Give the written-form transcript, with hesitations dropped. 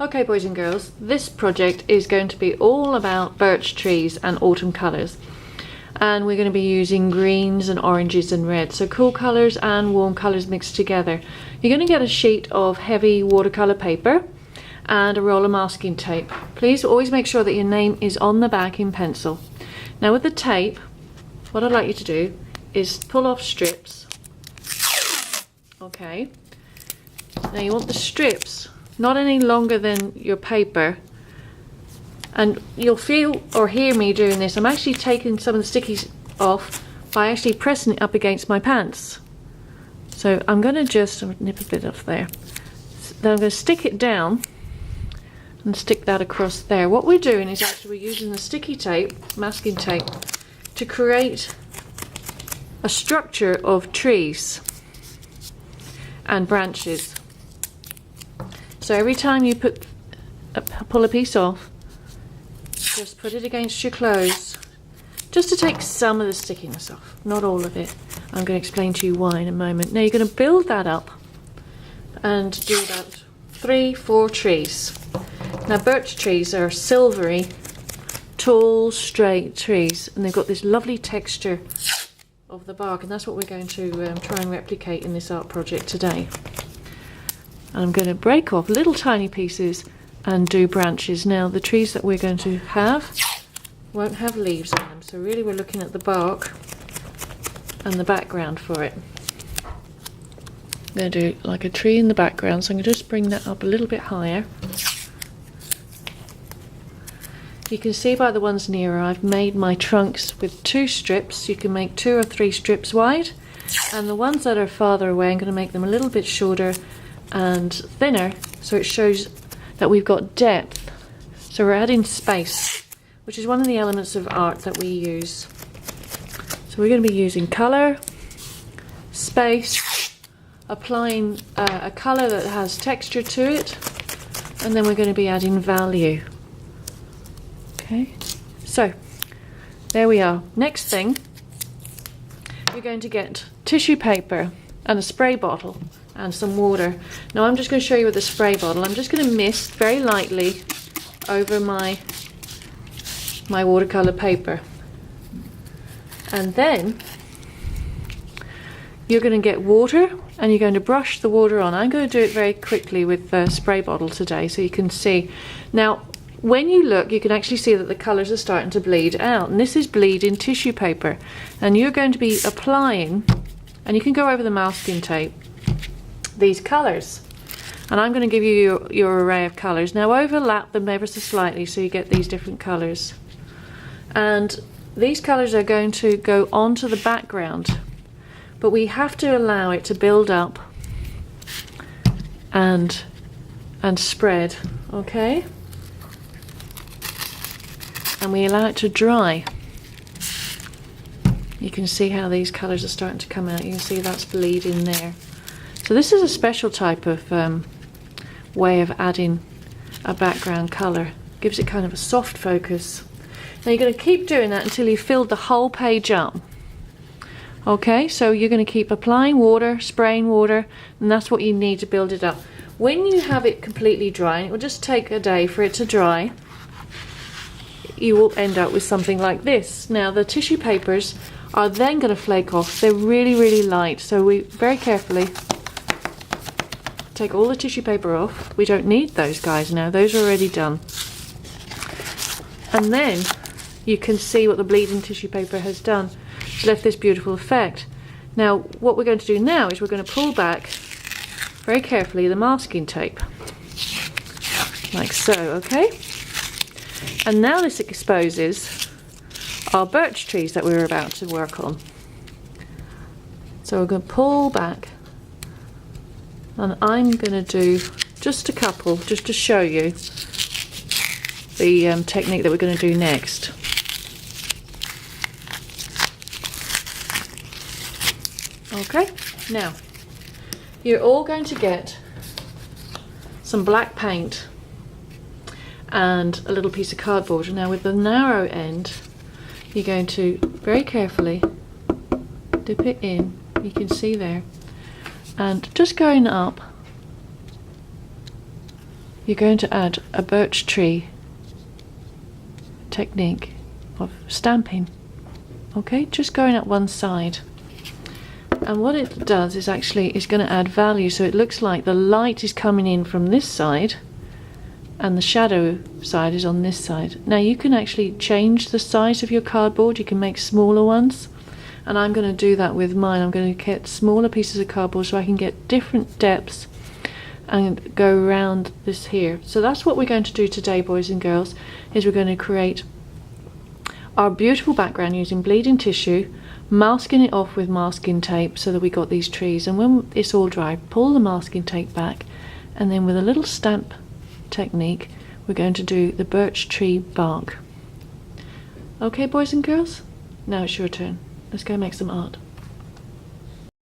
Okay, boys and girls, this project is going to be all about birch trees and autumn colours. And we're going to be using greens and oranges and reds, so cool colours and warm colours mixed together. You're going to get a sheet of heavy watercolour paper and a roll of masking tape. Please always make sure that your name is on the back in pencil. Now with the tape, what I'd like you to do is pull off strips. Okay. Now you want the strips not any longer than your paper, and you'll feel or hear me doing this. I'm actually taking some of the stickies off by actually pressing it up against my pants. So I'm going to just nip a bit off there. Then I'm going to stick it down and stick that across there. What we're doing is actually we're using the sticky tape, masking tape, to create a structure of trees and branches. So every time you pull a piece off, just put it against your clothes, just to take some of the stickiness off, not all of it. I'm going to explain to you why in a moment. Now you're going to build that up and do about 3-4 trees. Now birch trees are silvery, tall, straight trees, and they've got this lovely texture of the bark, and that's what we're going to try and replicate in this art project today. And I'm going to break off little tiny pieces and do branches. Now the trees that we're going to have won't have leaves on them, so really we're looking at the bark and the background for it. I'm going to do like a tree in the background, so I'm going to just bring that up a little bit higher. You can see by the ones nearer I've made my trunks with 2 strips. You can make 2 or 3 strips wide, and the ones that are farther away I'm going to make them a little bit shorter and thinner, so it shows that we've got depth. So we're adding space, which is one of the elements of art that we use. So we're going to be using colour, space, applying a colour that has texture to it, and then we're going to be adding value. Okay, so there we are. Next thing, you're going to get tissue paper and a spray bottle and some water. Now I'm just going to show you with the spray bottle. I'm just going to mist very lightly over my watercolor paper, and then you're going to get water and you're going to brush the water on. I'm going to do it very quickly with the spray bottle today so you can see. Now when you look, you can actually see that the colours are starting to bleed out, and this is bleeding tissue paper, and you're going to be applying, and you can go over the masking tape, these colours, and I'm going to give you your array of colours. Now overlap them ever so slightly so you get these different colours, and these colours are going to go onto the background, but we have to allow it to build up and spread, okay, and we allow it to dry. You can see how these colours are starting to come out. You can see that's bleeding there. So this is a special type of way of adding a background colour. Gives it kind of a soft focus. Now you're going to keep doing that until you've filled the whole page up. Okay, so you're going to keep applying water, spraying water, and that's what you need to build it up. When you have it completely dry, and it will just take a day for it to dry, you will end up with something like this. Now the tissue papers are then going to flake off. They're really, really light, so we very carefully take all the tissue paper off. We don't need those guys now, those are already done. And then you can see what the bleeding tissue paper has done. It's left this beautiful effect. Now what we're going to do now is we're going to pull back very carefully the masking tape, like so, okay? And now this exposes our birch trees that we were about to work on. So we're going to pull back, and I'm going to do just a couple just to show you the technique that we're going to do next. Okay, now you're all going to get some black paint and a little piece of cardboard. Now with the narrow end, you're going to very carefully dip it in, you can see there, and just going up you're going to add a birch tree technique of stamping. Okay, just going at one side. And what it does is actually is going to add value, so it looks like the light is coming in from this side and the shadow side is on this side. Now you can actually change the size of your cardboard. You can make smaller ones, and I'm going to do that with mine. I'm going to get smaller pieces of cardboard so I can get different depths and go around this here. So that's what we're going to do today, boys and girls, is we're going to create our beautiful background using bleeding tissue, masking it off with masking tape so that we got these trees. And when it's all dry, pull the masking tape back, and then with a little stamp technique we're going to do the birch tree bark. Okay, boys and girls, now it's your turn. Let's go make some art.